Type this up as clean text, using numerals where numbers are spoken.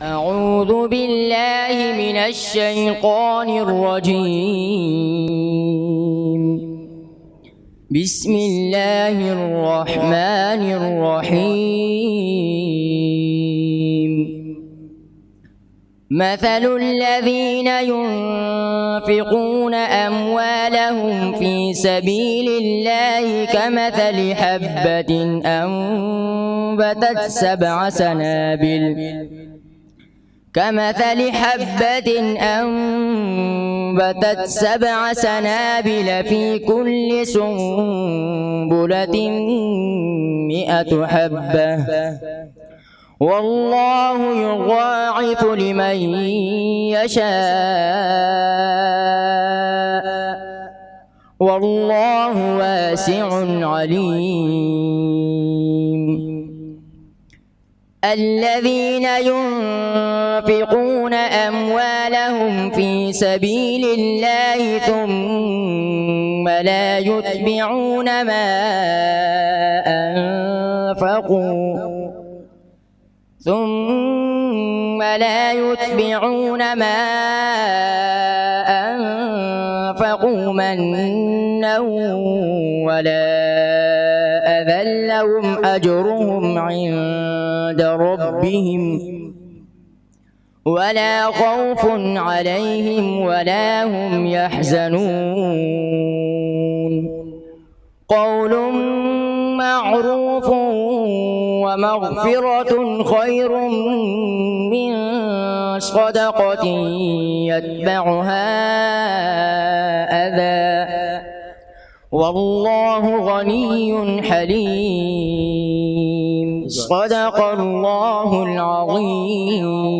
أعوذ بالله من الشيطان الرجيم. بسم الله الرحمن الرحيم. مثل الذين ينفقون أموالهم في سبيل الله كمثل حبة أنبتت سبع سنابل في كل سنبلة 100 حبة والله يضاعف لمن يشاء والله واسع عليم. الذين ينفقون أموالهم في سبيل الله ثم لا يتبعون ما أنفقوا منا ولا أذى لهم أجرهم عند ربهم ولا خوف عليهم ولا هم يحزنون. قول معروف ومغفرة خير من صدقة يتبعها أذى والله غني حليم. صدق الله العظيم.